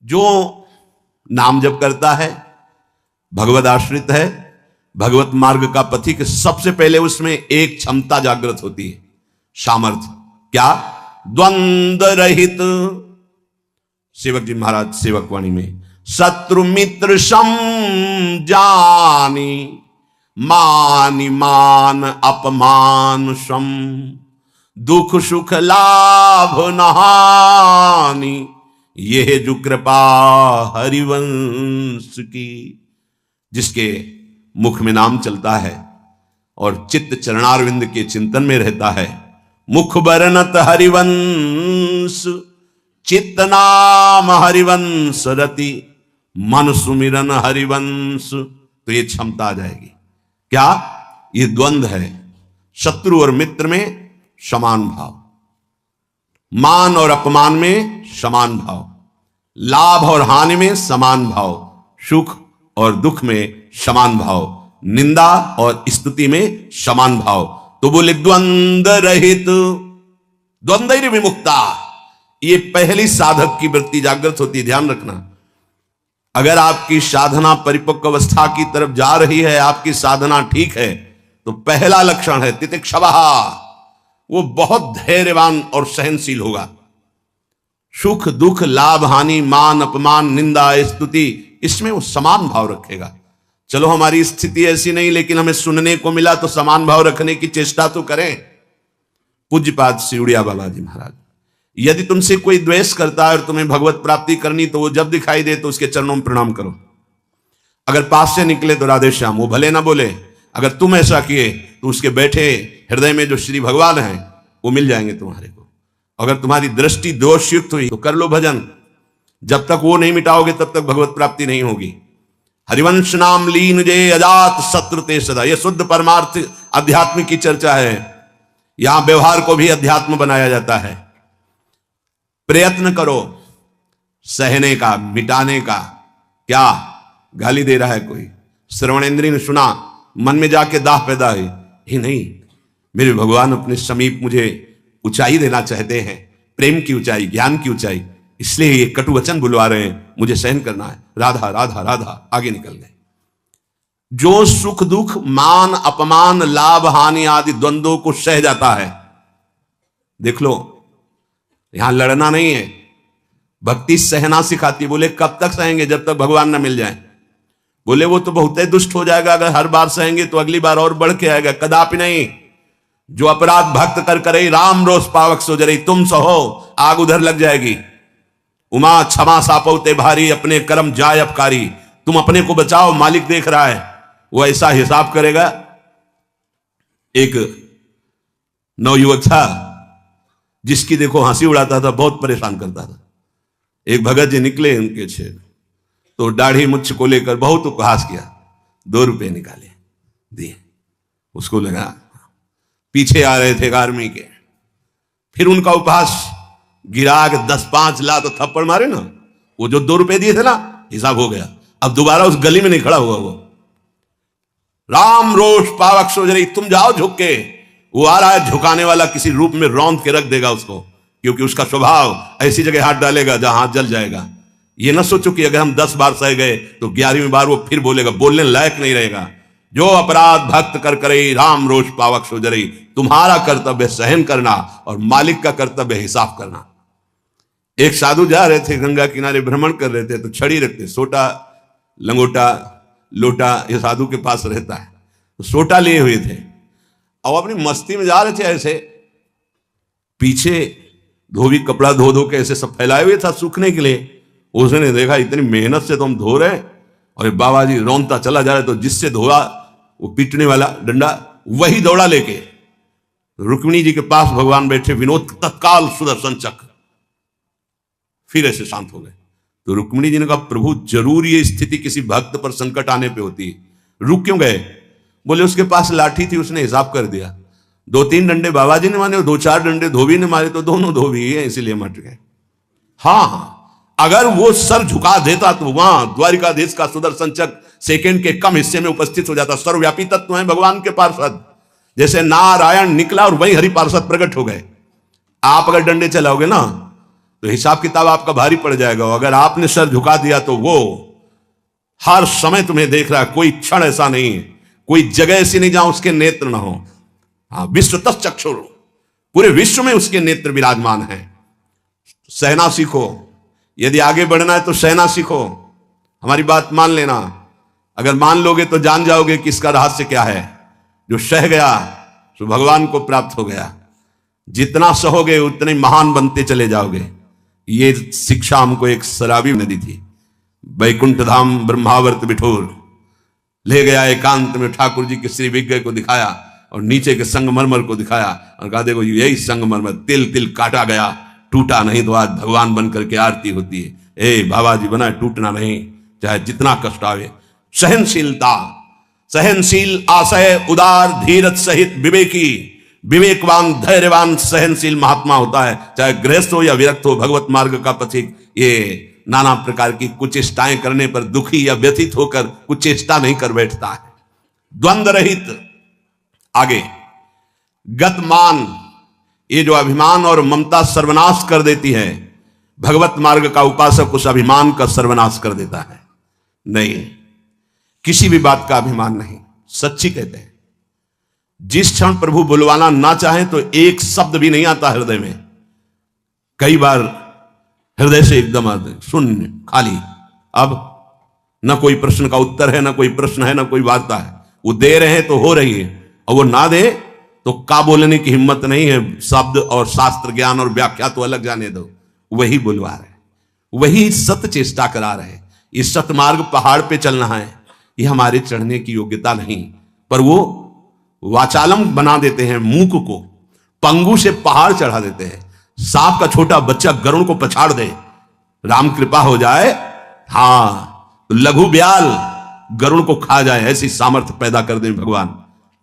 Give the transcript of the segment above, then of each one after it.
जो नाम जप करता है, भगवद आश्रित है, भगवत मार्ग का पथिक, सबसे पहले उसमें एक क्षमता जागृत होती है, सामर्थ्य। क्या? द्वंद्व रहित। सेवक जी महाराज सेवक वाणी में, शत्रु मित्र सम जानी, मानि मान अपमान सम, दुख सुख लाभ नहानी, यह जो कृपा हरिवंश की। जिसके मुख में नाम चलता है और चित्त चरणारविंद के चिंतन में रहता है, मुख बरनत हरिवंश, चित्त नाम हरिवंश रति, मन सुमिरन हरिवंश। तो ये क्षमता आ जाएगी। क्या? ये द्वंद्व है, शत्रु और मित्र में समान भाव, मान और अपमान में समान भाव, लाभ और हानि में समान भाव, सुख और दुख में समान भाव, निंदा और स्तुति में समान भाव। तो बोले द्वंद्व रहित, द्वंद्व विमुक्ता। ये पहली साधक की वृत्ति जागृत होती है, ध्यान रखना। अगर आपकी साधना परिपक्व अवस्था की तरफ जा रही है, आपकी साधना ठीक है, तो पहला लक्षण है तितिक्षवः, वो बहुत धैर्यवान और सहनशील होगा। सुख दुख लाभ हानि मान अपमान निंदा स्तुति, इसमें वो समान भाव रखेगा। चलो हमारी स्थिति ऐसी नहीं, लेकिन हमें सुनने को मिला तो समान भाव रखने की चेष्टा तो करें। पूज्यपाद सिउड़िया बाबा जी महाराज, यदि तुमसे कोई द्वेष करता है और तुम्हें भगवत प्राप्ति करनी, तो वो जब दिखाई दे तो उसके चरणों में प्रणाम करो। अगर पास से निकले तो राधे श्याम, वो भले ना बोले, अगर तुम ऐसा किए तो उसके बैठे हृदय में जो श्री भगवान हैं वो मिल जाएंगे तुम्हारे को। अगर तुम्हारी दृष्टि दोषयुक्त हुई तो कर लो भजन, जब तक वो नहीं मिटाओगे तब तक भगवत प्राप्ति नहीं होगी। हरिवंश नाम लीन जे अजात शत्रु ते सदा, यह शुद्ध परमार्थ अध्यात्म की चर्चा है। यहां व्यवहार को भी अध्यात्म बनाया जाता है। प्रयत्न करो सहने का, मिटाने का। क्या? गाली दे रहा है कोई, श्रवणेंद्रिय ने सुना, मन में जाके दाह पैदा हुई, ही नहीं, मेरे भगवान अपने समीप मुझे ऊंचाई देना चाहते हैं, प्रेम की ऊंचाई, ज्ञान की ऊंचाई, इसलिए ये कटु वचन बुलवा रहे हैं, मुझे सहन करना है। राधा राधा राधा, आगे निकल गए। जो सुख दुख मान अपमान लाभ हानि आदि द्वंद्वों को सह जाता है, देख लो, यहां लड़ना नहीं है, भक्ति सहना सिखाती है। बोले कब तक सहेंगे? जब तक भगवान न मिल जाए। बोले वो तो बहुत ही दुष्ट हो जाएगा, अगर हर बार सहेंगे तो अगली बार और बढ़ के आएगा। कदापि नहीं। जो अपराध भक्त कर करे राम रोष पावक सो जरे, तुम सहो आग उधर लग जाएगी। उमा क्षमा सापौते भारी, अपने कर्म जाय अपकारी। तुम अपने को बचाओ, मालिक देख रहा है, वो ऐसा हिसाब करेगा। एक नवयुवक था जिसकी देखो हंसी उड़ाता था, बहुत परेशान करता था। एक भगत जी निकले उनके छेद, तो दाढ़ी मुच्छ को लेकर बहुत उपहास किया। 2 रुपए निकाले, दिए। उसको लगा पीछे आ रहे थे आर्मी के, फिर उनका उपहास गिरा के 10-5 ला तो थप्पड़ मारे ना। वो जो 2 रुपए दिए थे ना, हिसाब हो गया। अब दोबारा उस गली में नहीं खड़ा हुआ वो। राम रोष पावक सो जरी, तुम जाओ झुक के। वो आ रहा है झुकाने वाला, किसी रूप में रौंद के रख देगा उसको, क्योंकि उसका स्वभाव ऐसी जगह हाथ डालेगा जहां हाथ जल जाएगा। ये न सोचो कि अगर हम 10 बार सह गए तो 11वीं बार वो फिर बोलेगा, बोलने लायक नहीं रहेगा। जो अपराध भक्त कर करे राम रोष पावक सो जरी, तुम्हारा कर्तव्य सहन करना और मालिक का कर्तव्य हिसाब करना। एक साधु जा रहे थे, गंगा किनारे भ्रमण कर रहे थे, तो छड़ी रखते, सोटा लंगोटा लोटा ये साधु के पास रहता है, तो सोटा लिए हुए थे और अपनी मस्ती में जा रहे थे। ऐसे पीछे धोबी कपड़ा धो धो के ऐसे सब फैलाए हुए था सूखने के लिए। उसने देखा इतनी मेहनत से तो हम धो रहे हैं, और बाबा जी रौंदता चला जा रहा है। तो जिससे धोआ वो पीटने वाला डंडा, वही दौड़ा लेके रुक्मिणी जी के पास भगवान बैठे। विनोद तत्काल सुदर्शन चक्र, फिर ऐसे शांत हो गए। तो रुक्मिणी जी ने कहा, प्रभु जरूर ये स्थिति किसी भक्त पर संकट आने पे होती है, रुक क्यों गए? बोले उसके पास लाठी थी, उसने हिसाब कर दिया। 2-3 डंडे बाबा जी ने मारे, 2-4 डंडे धोबी ने मारे, तो दोनों धोबी ही है, इसीलिए मट गए। हाँ, अगर वो सर झुका देता तो वहां द्वारिकाधीश का सुदर्शन चक्र सेकंड के कम हिस्से में उपस्थित हो जाता। सर्वव्यापी तत्व है भगवान के पार्षद, जैसे नारायण निकला और वही हरि पार्षद प्रकट हो गए। आप अगर डंडे चलाओगे ना तो हिसाब किताब आपका भारी पड़ जाएगा। अगर आपने सर झुका दिया तो वो हर समय तुम्हें देख रहा है। कोई क्षण ऐसा नहीं है, कोई जगह ऐसी नहीं जहां उसके नेत्र ना हो। हाँ, विश्व तच्चक्षुर, पूरे विश्व में उसके नेत्र विराजमान हैं। सहना सीखो, यदि आगे बढ़ना है तो सहना सीखो। हमारी बात मान लेना, अगर मान लोगे तो जान जाओगे कि इसका रहस्य क्या है। जो सह गया तो भगवान को प्राप्त हो गया। जितना सहोगे उतने महान बनते चले जाओगे। ये शिक्षा हमको एक शराबी ने दी थी। वैकुंठ धाम ब्रह्मावर्त बिठोर ले गया, एकांत में ठाकुर जी के श्री विग्रह को दिखाया और नीचे के संगमरमर को दिखाया और कहा देखो यही संगमरमर तिल तिल काटा गया, टूटा नहीं तो आज भगवान बन करके आरती होती है। ए बाबा जी बना, टूटना नहीं, चाहे जितना कष्ट आवे। सहनशीलता, सहनशील, आशय, उदार, धीरज सहित विवेकी, विवेकवान, धैर्यवान, सहनशील महात्मा होता है, चाहे गृहस्थ हो या विरक्त हो, भगवत मार्ग का पथिक। ये नाना प्रकार की कुचेष्टाएं करने पर दुखी या व्यथित होकर कुचेष्टा नहीं कर बैठता है। द्वंद्व रहित। आगे गतमान, ये जो अभिमान और ममता सर्वनाश कर देती है, भगवत मार्ग का उपासक उस अभिमान का सर्वनाश कर देता है। नहीं, किसी भी बात का अभिमान नहीं। सच्ची कहते हैं, जिस क्षण प्रभु बुलवाना ना चाहे तो एक शब्द भी नहीं आता हृदय में। कई बार हृदय से एकदम आते शून्य, खाली। अब न कोई प्रश्न का उत्तर है, न कोई प्रश्न है, न कोई वार्ता है। वो दे रहे हैं तो हो रही है, और वो ना दे तो का बोलने की हिम्मत नहीं है। शब्द और शास्त्र ज्ञान और व्याख्या तो अलग जाने दो, वही बुलवा रहे, वही सत चेष्टा करा रहे। इस सतमार्ग पहाड़ पे चलना है, ये हमारे चढ़ने की योग्यता नहीं, पर वो वाचालम बना देते हैं। मूक को पंगु से पहाड़ चढ़ा देते हैं। सांप का छोटा बच्चा गरुड़ को पछाड़ दे, राम कृपा हो जाए, हाँ, तो लघु ब्याल गरुड़ को खा जाए, ऐसी सामर्थ्य पैदा कर दे भगवान।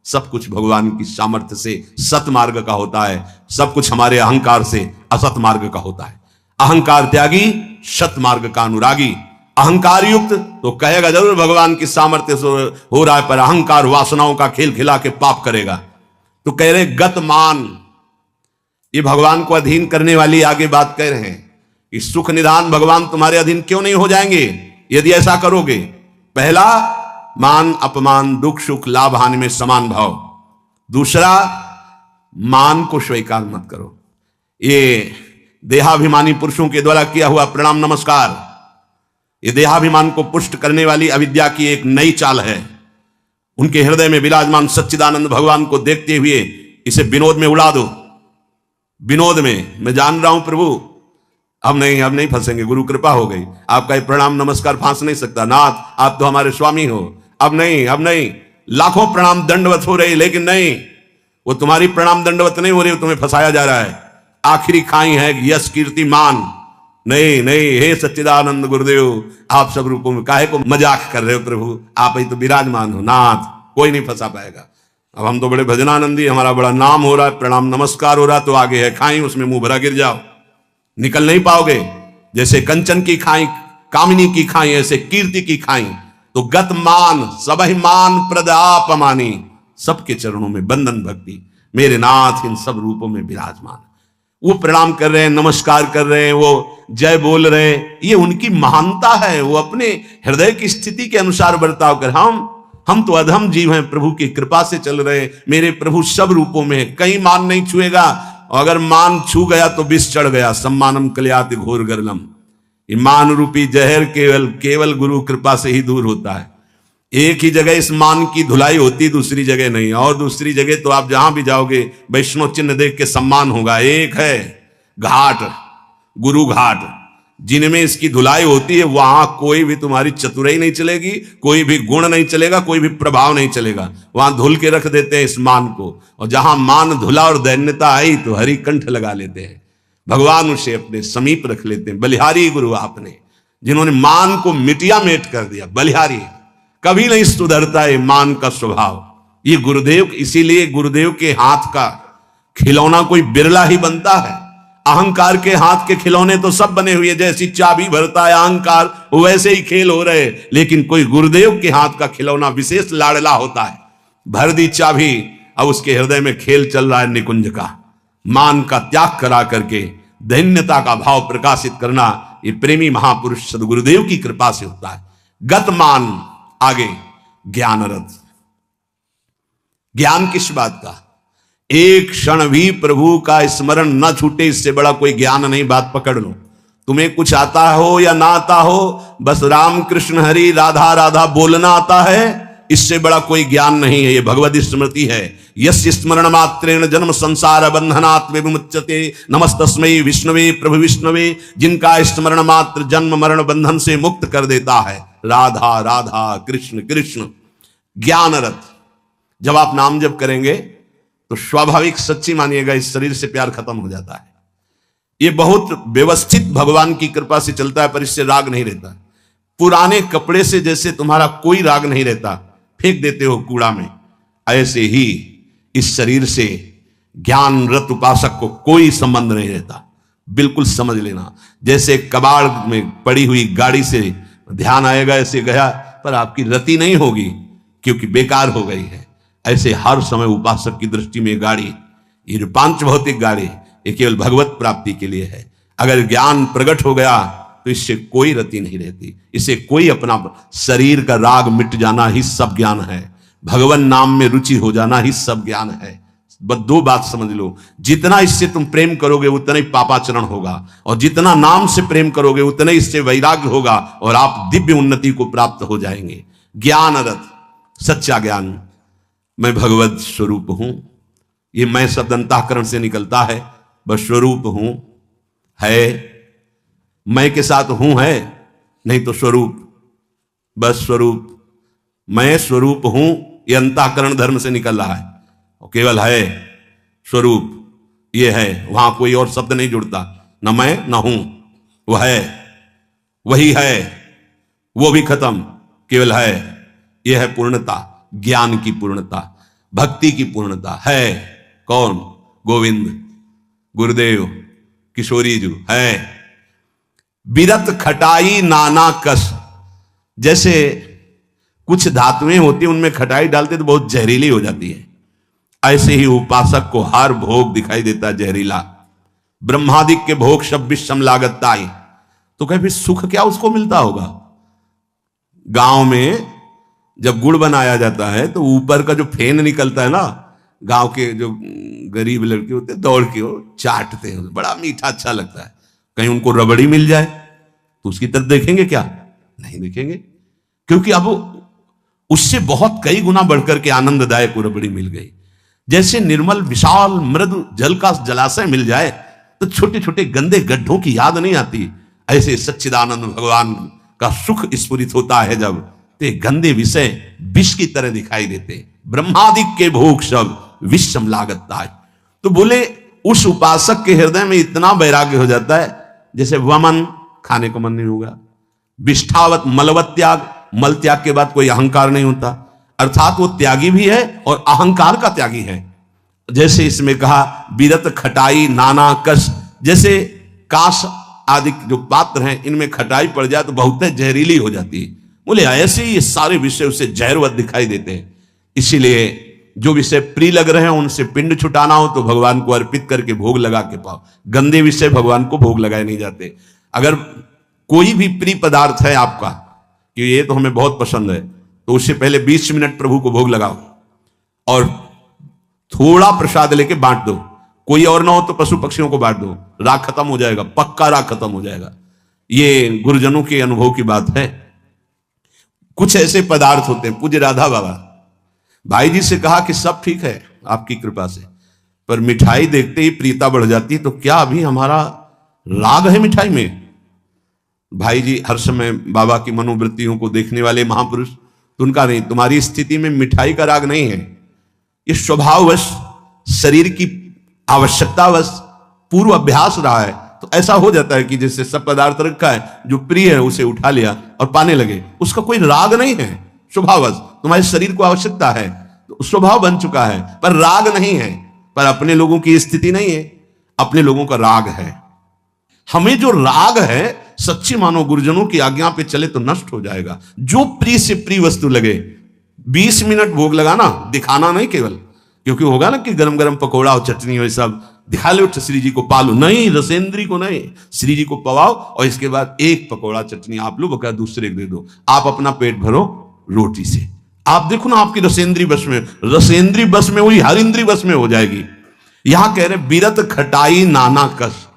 सब कुछ भगवान की सामर्थ्य से सत मार्ग का होता है, सब कुछ हमारे अहंकार से असत मार्ग का होता है। अहंकार त्यागी, सत मार्ग का अनुरागी। अहंकार युक्त तो कहेगा जरूर भगवान की सामर्थ्य से हो रहा है, पर अहंकार वासनाओं का खेल खिला के पाप करेगा। तो कह रहे गतमान, ये भगवान को अधीन करने वाली आगे बात कह रहे हैं कि सुख निधान भगवान तुम्हारे अधीन क्यों नहीं हो जाएंगे यदि ऐसा करोगे। पहला, मान अपमान, दुख सुख, लाभ हानि में समान भाव। दूसरा, मान को स्वीकार मत करो। ये देहाभिमानी पुरुषों के द्वारा किया हुआ प्रणाम नमस्कार, ये देहाभिमान को पुष्ट करने वाली अविद्या की एक नई चाल है। उनके हृदय में विराजमान सच्चिदानंद भगवान को देखते हुए इसे विनोद में उड़ा दो। विनोद में, मैं जान रहा हूं प्रभु, अब नहीं फंसेंगे, गुरु कृपा हो गई। आपका ये प्रणाम नमस्कार फांस नहीं सकता, नाथ आप तो हमारे स्वामी हो। अब नहीं, लाखों प्रणाम दंडवत हो रही, लेकिन नहीं, वो तुम्हारी प्रणाम दंडवत नहीं हो रही, तुम्हें फंसाया जा रहा है। आखिरी खाई है यश कीर्ति मान। नहीं, हे सच्चिदानंद गुरुदेव, आप सब रूपों में काहे को मजाक कर रहे हो प्रभु, आप ही तो विराजमान हो नाथ, कोई नहीं फंसा पाएगा। अब हम तो बड़े भजनानंदी, हमारा बड़ा नाम हो रहा है, प्रणाम नमस्कार हो रहा, तो आगे है खाई, उसमें मुंह भरा गिर जाओ, निकल नहीं पाओगे। जैसे कंचन की खाई, कामिनी की खाई, ऐसे कीर्ति की खाई। तो गत मान, सबहि मान प्रद आपमानी, सबके चरणों में बंधन भक्ति, मेरे नाथ इन सब रूपों में विराजमान। वो प्रणाम कर रहे हैं, नमस्कार कर रहे हैं, वो जय बोल रहे हैं, ये उनकी महानता है। वो अपने हृदय की स्थिति के अनुसार बर्ताव कर। हम तो अधम जीव हैं, प्रभु की कृपा से चल रहे हैं। मेरे प्रभु सब रूपों में है, कहीं मान नहीं छुएगा, और अगर मान छू गया तो विष चढ़ गया। सम्मानम कल्याति घोर गरलम, ये मान रूपी जहर केवल गुरु कृपा से ही दूर होता है। एक ही जगह इस मान की धुलाई होती, दूसरी जगह नहीं। और दूसरी जगह तो आप जहां भी जाओगे वैष्णव चिन्ह देख के सम्मान होगा। एक है घाट, गुरु घाट, जिनमें इसकी धुलाई होती है, वहां कोई भी तुम्हारी चतुराई नहीं चलेगी, कोई भी गुण नहीं चलेगा, कोई भी प्रभाव नहीं चलेगा। वहां धुल के रख देते हैं इस मान को, और जहां मान धुला और दैन्यता आई तो हरि कंठ लगा लेते हैं, भगवान उसे अपने समीप रख लेते हैं। बलिहारी गुरु आपने, जिन्होंने मान को मिटिया मेट कर दिया। बलिहारी कभी नहीं सुधरता है मान का स्वभाव। ये गुरुदेव, इसीलिए गुरुदेव के हाथ का खिलौना कोई बिरला ही बनता है। अहंकार के हाथ के खिलौने तो सब बने हुए, जैसी चाबी भरता है अहंकार, वैसे ही खेल हो रहे, लेकिन कोई गुरुदेव के हाथ का खिलौना विशेष लाडला होता है। भर दी चाबी, अब उसके हृदय में खेल चल रहा है निकुंज का। मान का त्याग करा करके दैन्यता का भाव प्रकाशित करना ये प्रेमी महापुरुष सदगुरुदेव की कृपा से होता है। गतमान, आगे ज्ञानरथ। ज्ञान किस बात का? एक क्षण भी प्रभु का स्मरण न छूटे, इससे बड़ा कोई ज्ञान नहीं। बात पकड़ लो। तुम्हें कुछ आता हो या ना आता हो, बस राम कृष्ण हरि राधा राधा बोलना आता है, इससे बड़ा कोई ज्ञान नहीं है। ये भगवद स्मृति है। यस्य स्मरण मात्रेण जन्म संसार बंधनात् विमुच्यते नमस्तस्मै विष्णवे प्रभु विष्णवे। जिनका स्मरण मात्र जन्म मरण बंधन से मुक्त कर देता है। राधा राधा कृष्ण कृष्ण। ज्ञानरथ। जब आप नाम जप करेंगे तो स्वाभाविक, सच्ची मानिएगा, इस शरीर से प्यार खत्म हो जाता है। ये बहुत व्यवस्थित भगवान की कृपा से चलता है, पर इससे राग नहीं रहता। पुराने कपड़े से जैसे तुम्हारा कोई राग नहीं रहता, फेंक देते हो कूड़ा में, ऐसे ही इस शरीर से ज्ञान रत उपासक को कोई संबंध नहीं रहता। बिल्कुल समझ लेना। जैसे कबाड़ में पड़ी हुई गाड़ी से ध्यान आएगा, ऐसे गया, पर आपकी रति नहीं होगी क्योंकि बेकार हो गई है। ऐसे हर समय उपासक की दृष्टि में गाड़ी, ये पांच भौतिक गाड़ी, ये केवल भगवत प्राप्ति के लिए है। अगर ज्ञान प्रकट हो गया तो इससे कोई रति नहीं रहती, इससे कोई अपना शरीर का राग मिट जाना ही सब ज्ञान है। भगवान नाम में रुचि हो जाना ही सब ज्ञान है। बस दो बात समझ लो, जितना इससे तुम प्रेम करोगे उतना ही पापाचरण होगा, और जितना नाम से प्रेम करोगे उतना ही इससे वैराग्य होगा, और आप दिव्य उन्नति को प्राप्त हो जाएंगे। ज्ञान रथ, सच्चा ज्ञान। मैं भगवत स्वरूप हूं, ये मैं शब्द अंतःकरण से निकलता है। बस स्वरूप हूं है, मैं के साथ हूं है, नहीं तो स्वरूप, बस स्वरूप। मैं स्वरूप हूं, ये अंतःकरण धर्म से निकल रहा है, और केवल है स्वरूप, ये है। वहां कोई और शब्द नहीं जुड़ता, न मैं न हूं, वह है, वही है, वो भी खत्म, केवल है। यह है पूर्णता, ज्ञान की पूर्णता, भक्ति की पूर्णता। है कौन? गोविंद, गुरुदेव, किशोरी जी है। बिरत खटाई नाना कस। जैसे कुछ धातुएं होती हैं, उनमें खटाई डालते तो बहुत जहरीली हो जाती है, ऐसे ही उपासक को हर भोग दिखाई देता है जहरीला। ब्रह्मादिक के भोग सब विषम लागताई। तो कहे फिर सुख क्या उसको मिलता होगा? गांव में जब गुड़ बनाया जाता है तो ऊपर का जो फेन निकलता है ना, गांव के जो गरीब लड़के होते हैं दौड़ के वो चाटते हैं, बड़ा मीठा अच्छा लगता है। कहीं उनको रबड़ी मिल जाए तो उसकी तरफ देखेंगे क्या? नहीं देखेंगे, क्योंकि अब उससे बहुत कई गुना बढ़कर के आनंददायक वो रबड़ी मिल गई। जैसे निर्मल विशाल मृदु जल का जलाशय मिल जाए तो छोटे छोटे गंदे गड्ढों की याद नहीं आती, ऐसे सच्चिदानंद भगवान का सुख स्फुरित होता है जब, ते गंदे विषय विष की तरह दिखाई देते। ब्रह्मादिक के भोग सब विषम लागता है। तो बोले उस उपासक के हृदय में इतना वैराग्य हो जाता है, जैसे वमन, खाने को मन नहीं होगा, विष्ठावत मलवत त्याग, मल त्याग के बाद कोई अहंकार नहीं होता, अर्थात वो त्यागी भी है और अहंकार का त्यागी है। जैसे इसमें कहा बिरत खटाई नाना कस, जैसे काश आदि जो पात्र हैं इनमें खटाई पड़ जाए तो बहुत जहरीली हो जाती है। बोले ऐसे ही ये सारे विषय उसे जहरवत दिखाई देते हैं। इसीलिए जो विषय प्रिय लग रहे हैं उनसे पिंड छुटाना हो तो भगवान को अर्पित करके भोग लगा के पाओ। गंदे विषय भगवान को भोग लगाए नहीं जाते। अगर कोई भी प्रिय पदार्थ है आपका कि ये तो हमें बहुत पसंद है, तो उससे पहले 20 मिनट प्रभु को भोग लगाओ और थोड़ा प्रसाद लेके बांट दो। कोई और ना हो तो पशु पक्षियों को बांट दो, राग खत्म हो जाएगा, पक्का राग खत्म हो जाएगा। ये गुरुजनों के अनुभव की बात है। कुछ ऐसे पदार्थ होते हैं, पूज्य राधा बाबा भाई जी से कहा कि सब ठीक है आपकी कृपा से, पर मिठाई देखते ही प्रीता बढ़ जाती, तो क्या अभी हमारा राग है मिठाई में? भाई जी हर समय बाबा की मनोवृत्तियों को देखने वाले महापुरुष, तो उनका नहीं, तुम्हारी स्थिति में मिठाई का राग नहीं है, ये स्वभाववश शरीर की आवश्यकतावश पूर्व अभ्यास रहा है। तो ऐसा हो जाता है कि जैसे सब पदार्थ रखा है, जो प्रिय है उसे उठा लिया और पाने लगे, उसका कोई राग नहीं है, स्वभाववश तुम्हारे शरीर को आवश्यकता है तो स्वभाव बन चुका है, पर राग नहीं है। पर अपने लोगों की स्थिति नहीं है, अपने लोगों का राग है। हमें जो राग है, सच्ची मानो गुरुजनों की आज्ञा पे चले तो नष्ट हो जाएगा। जो प्रिय से प्रिय वस्तु लगे 20 मिनट भोग लगाना, दिखाना नहीं केवल, क्योंकि होगा ना कि गरम गरम पकौड़ा और चटनी और सब दिखा लो श्री जी को पालो, नहीं रसेंद्री को नहीं, श्री जी को पवाओ और इसके बाद एक पकौड़ा चटनी आप लो, बका दूसरे को दे दो, आप अपना पेट भरो रोटी से। आप देखो ना आपकी रसेंद्री बस में, रसेंद्री बस में हुई हर इंद्री बस में हो जाएगी। यहां कह रहे बिरत खटाई नाना कस,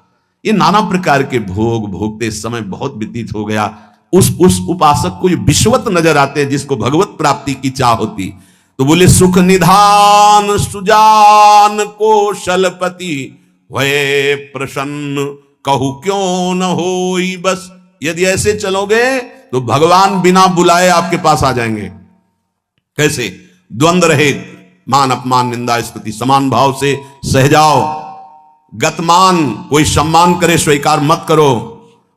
ये नाना प्रकार के भोग भोगते समय बहुत व्यतीत हो गया। उस उपासक को ये विश्वत नजर आते हैं जिसको भगवत प्राप्ति की चाह होती। तो बोले सुख निधान सुजान कौशलपति भये प्रसन्न कहू क्यों न होई बस। यदि ऐसे चलोगे तो भगवान बिना बुलाए आपके पास आ जाएंगे। कैसे? द्वंद्व रहित, मान अपमान निंदा स्तुति समान भाव से सह जाओ। गतमान, कोई सम्मान करे स्वीकार मत करो,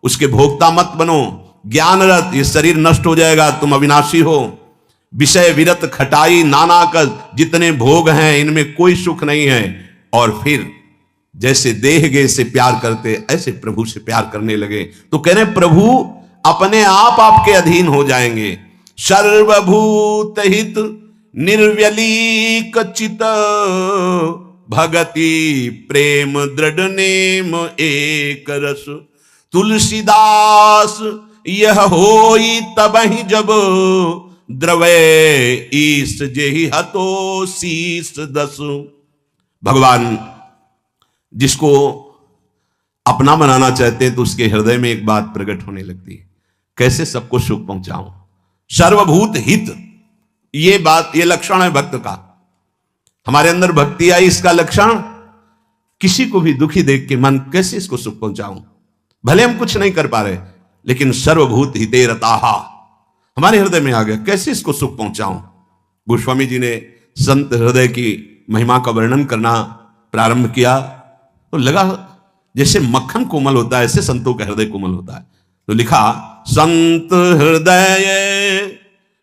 उसके भोक्ता मत बनो। ज्ञानरत, ये शरीर नष्ट हो जाएगा, तुम अविनाशी हो। विषय विरत खटाई नाना कस, जितने भोग हैं इनमें कोई सुख नहीं है। और फिर जैसे देह गे से प्यार करते ऐसे प्रभु से प्यार करने लगे। तो कह रहे प्रभु अपने आप आपके अधीन हो जाएंगे। सर्वभूत हित निर्व्यलीक चित भगति प्रेम दृढ़ नेम एक रस। तुलसीदास यह होई तबहि जब द्रवै ईस जेहि हतो शीस दस। भगवान जिसको अपना बनाना चाहते हैं तो उसके हृदय में एक बात प्रकट होने लगती है, कैसे सबको सुख पहुंचाऊं। सर्वभूत हित, ये बात, ये लक्षण है भक्त का। हमारे अंदर भक्ति आई, इसका लक्षण किसी को भी दुखी देख के मन कैसे इसको सुख पहुंचाऊं। भले हम कुछ नहीं कर पा रहे, लेकिन सर्वभूत हिते रताहा हमारे हृदय में आ गया, कैसे इसको सुख पहुंचाऊं। गोस्वामी जी ने संत हृदय की महिमा का वर्णन करना प्रारंभ किया तो लगा जैसे मक्खन कोमल होता है ऐसे संतों का हृदय कोमल होता है। तो लिखा संत हृदय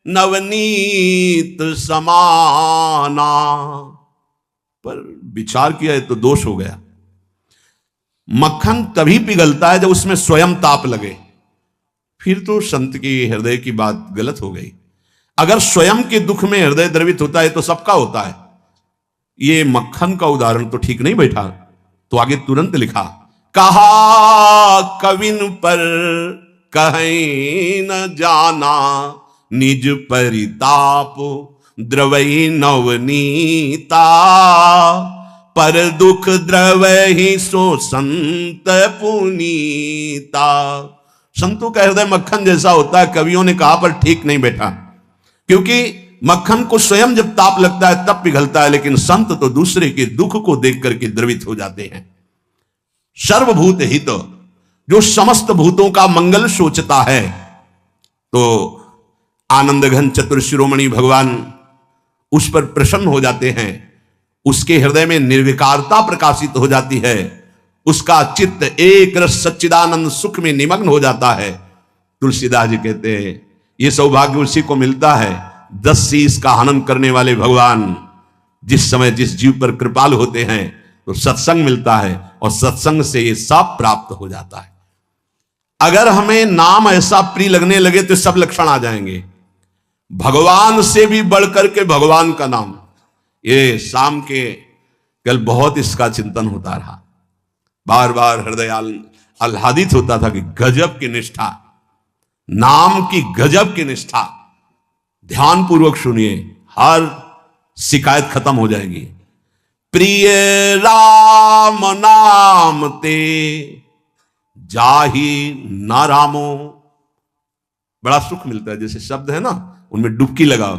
नवनीत समाना, पर विचार किया है तो दोष हो गया। मक्खन तभी पिघलता है जब उसमें स्वयं ताप लगे, फिर तो संत की हृदय की बात गलत हो गई। अगर स्वयं के दुख में हृदय द्रवित होता है तो सबका होता है। ये मक्खन का उदाहरण तो ठीक नहीं बैठा। तो आगे तुरंत लिखा कहा कविन पर कहीं न जाना निज परिताप द्रवई नवनीता। पर दुख द्रवहि सो संत पुनीता। संतों का हृदय मक्खन जैसा होता है, कवियों ने कहा पर ठीक नहीं बैठा, क्योंकि मक्खन को स्वयं जब ताप लगता है तब पिघलता है, लेकिन संत तो दूसरे के दुख को देख करके द्रवित हो जाते हैं। सर्वभूत हित, जो समस्त भूतों का मंगल सोचता है, तो आनंद घन चतुर शिरोमणि भगवान उस पर प्रसन्न हो जाते हैं। उसके हृदय में निर्विकारता प्रकाशित हो जाती है, उसका चित्त एक रस सच्चिदानंद सुख में निमग्न हो जाता है। तुलसीदास जी कहते हैं ये सौभाग्य उसी को मिलता है 10 शीश का हनन करने वाले भगवान जिस समय जिस जीव पर कृपाल होते हैं तो सत्संग मिलता है, और सत्संग से ये सब प्राप्त हो जाता है। अगर हमें नाम ऐसा प्रिय लगने लगे तो सब लक्षण आ जाएंगे। भगवान से भी बढ़कर के भगवान का नाम, ये शाम के कल बहुत इसका चिंतन होता रहा, बार बार हृदय आह्लादित होता था कि गजब की निष्ठा, नाम की गजब की निष्ठा। ध्यान पूर्वक सुनिए, हर शिकायत खत्म हो जाएगी। प्रिय राम नाम ते जाहि न रामो, बड़ा सुख मिलता है। जैसे शब्द है ना, उनमें डुबकी लगाओ,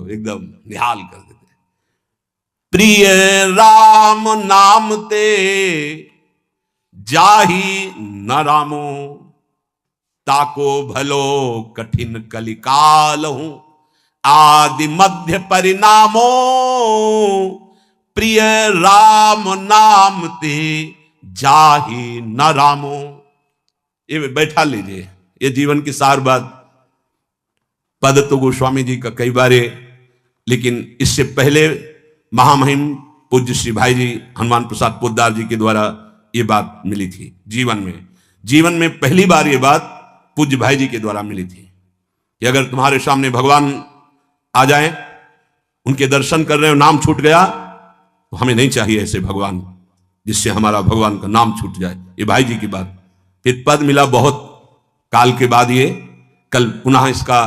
एकदम निहाल कर देते। प्रिय राम नाम ते जाहि न रामो, ताको भलो कठिन कलिकाल हूं आदि मध्य परिणामो। प्रिय राम नाम ते जाहि न रामो। ये बैठा लीजिए, ये जीवन की सार बात। पद तो गोस्वामी जी का कई बार, लेकिन इससे पहले महामहिम पूज्य श्री भाई जी हनुमान प्रसाद पोद्दार जी के द्वारा ये बात मिली थी। जीवन में पहली बार ये बात पूज्य भाई जी के द्वारा मिली थी कि अगर तुम्हारे सामने भगवान आ जाए, उनके दर्शन कर रहे हो, नाम छूट गया, तो हमें नहीं चाहिए ऐसे भगवान। जिससे हमारा भगवान का नाम छूट जाए। ये भाई जी की बात। फिर पद मिला बहुत काल के बाद, ये कल पुनः इसका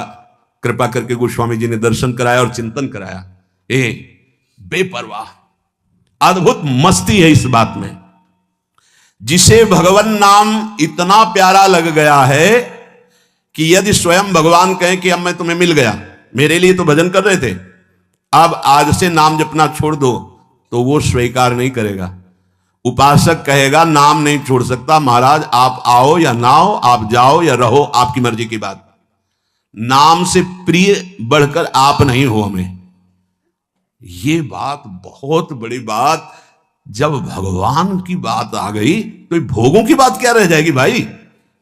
कृपा करके गोस्वामी जी ने दर्शन कराया और चिंतन कराया। ये बेपरवाह अद्भुत मस्ती है इस बात में। जिसे भगवान नाम इतना प्यारा लग गया है कि यदि स्वयं भगवान कहें कि अब मैं तुम्हें मिल गया, मेरे लिए तो भजन कर रहे थे, अब आज से नाम जपना छोड़ दो, तो वो स्वीकार नहीं करेगा। उपासक कहेगा नाम नहीं छोड़ सकता महाराज, आप आओ या ना आओ, आप जाओ या रहो, आपकी मर्जी की बात। नाम से प्रिय बढ़कर आप नहीं हो हमें। ये बात बहुत बड़ी बात। जब भगवान की बात आ गई तो भोगों की बात क्या रह जाएगी भाई।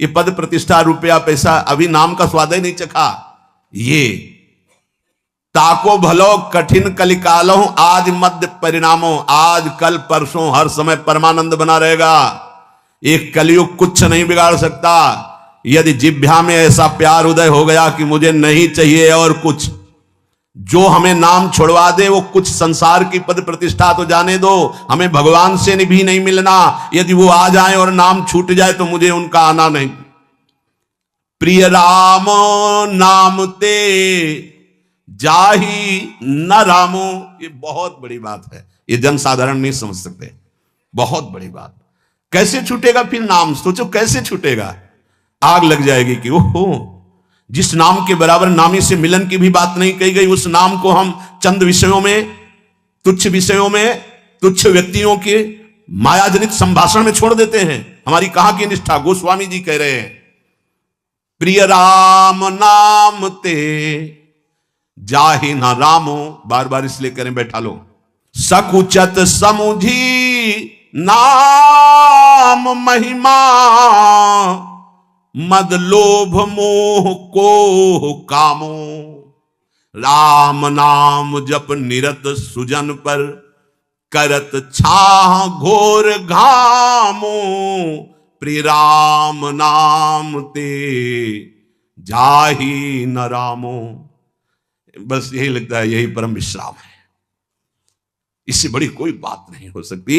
ये पद प्रतिष्ठा रुपया पैसा, अभी नाम का स्वाद ही नहीं चखा। ये ताको भलो कठिन कलिकालो, आज मध्य परिणामों, आज कल परसों हर समय परमानंद बना रहेगा। एक कलयुग कुछ नहीं बिगाड़ सकता। यदि जिह्वा में ऐसा प्यार उदय हो गया कि मुझे नहीं चाहिए और कुछ, जो हमें नाम छोड़वा दे वो कुछ संसार की पद प्रतिष्ठा तो जाने दो, हमें भगवान से भी नहीं मिलना। यदि वो आ जाए और नाम छूट जाए तो मुझे उनका आना नहीं। प्रिय राम नाम ते जाही न रामो, ये बहुत बड़ी बात है। ये जनसाधारण नहीं समझ सकते, बहुत बड़ी बात। कैसे छूटेगा फिर नाम, सोचो कैसे छूटेगा। आग लग जाएगी कि ओहो, जिस नाम के बराबर नामी से मिलन की भी बात नहीं कही गई, उस नाम को हम चंद विषयों में, तुच्छ विषयों में, तुच्छ व्यक्तियों के मायाजनित संभाषण में छोड़ देते हैं। हमारी कहां की निष्ठा। गोस्वामी जी कह रहे हैं प्रिय राम नाम ते जाहि न रामो, बार बार इसलिए करें बैठा लो। सकुचत समुझी नाम महिमा, मद लोभ मोह को कामो। राम नाम जप निरत सुजन पर, करत छाह घोर घामो। प्रिय राम नाम ते जाहि न रामो। बस यही लगता है, यही परम विश्राम है। इससे बड़ी कोई बात नहीं हो सकती।